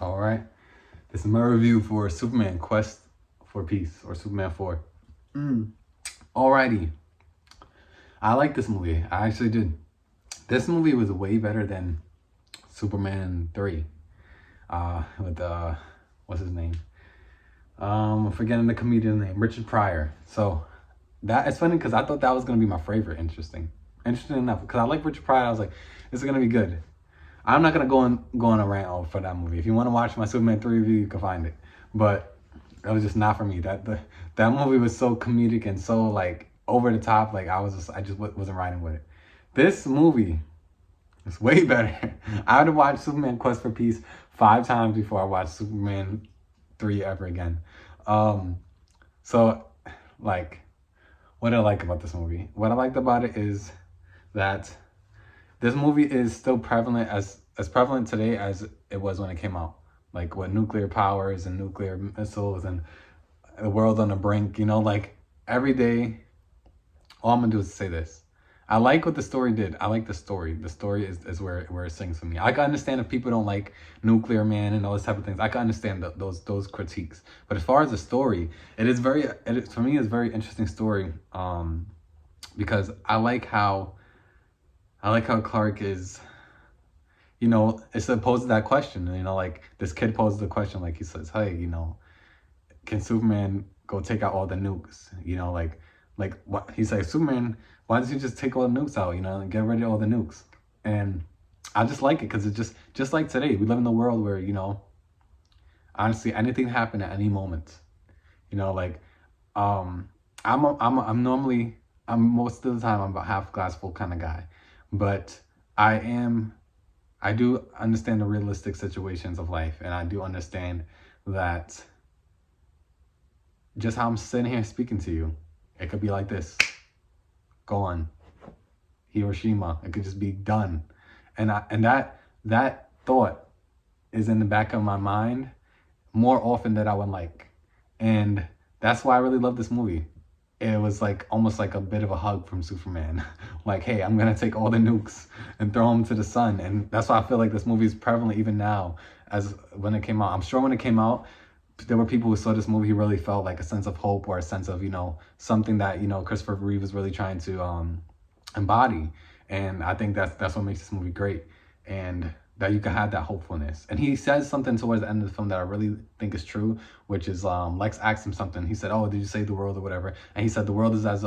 All right, this is my review for Superman Quest for Peace, or Superman 4. Alrighty, I like this movie. I actually did. This movie was way better than Superman 3. With what's his name? I'm forgetting the comedian's name, Richard Pryor. So that it's funny because I thought that was gonna be my favorite. Interesting enough, because I like Richard Pryor. I was like, this is gonna be good. I'm not gonna go on a rant for that movie. If you want to watch my Superman 3 review, you can find it. But that was just not for me. That movie was so comedic and so like over the top. Like I just wasn't riding with it. This movie is way better. I would have watched Superman Quest for Peace 5 times before I watched Superman 3 ever again. So like, what do I like about this movie? What I liked about it is that this movie is still prevalent, as prevalent today as it was when it came out. Like with nuclear powers and nuclear missiles and the world on the brink, you know, like every day, all I'm gonna do is say this. I like what the story did. I like the story. The story is where it sings for me. I can understand if people don't like Nuclear Man and all those type of things. I can understand those critiques. But as far as the story, for me, it's a very interesting story. Because I like how Clark is, you know, it's poses that question, you know, like this kid poses the question, like he says, hey, you know, can Superman go take out all the nukes? You know, like what he says, Superman, why doesn't he just take all the nukes out, you know, and get rid of all the nukes? And I just like it because it's just like today. We live in a world where, you know, honestly, anything can happen at any moment. You know, like I'm most of the time I'm about half glass full kind of guy. But I do understand the realistic situations of life, and I do understand that just how I'm sitting here speaking to you, it could be like this. Gone. Hiroshima. It could just be done. And that thought is in the back of my mind more often than I would like. And that's why I really love this movie. It was like almost like a bit of a hug from Superman. Like, hey, I'm gonna take all the nukes and throw them to the sun. And that's why I feel like this movie is prevalent even now as when it came out. I'm sure when it came out, there were people who saw this movie who really felt like a sense of hope or a sense of, you know, something that, you know, Christopher Reeve was really trying to embody. And I think that's what makes this movie great. And that you can have that hopefulness. And he says something towards the end of the film that I really think is true, which is Lex asked him something. He said, oh, did you save the world or whatever? And he said, the world is as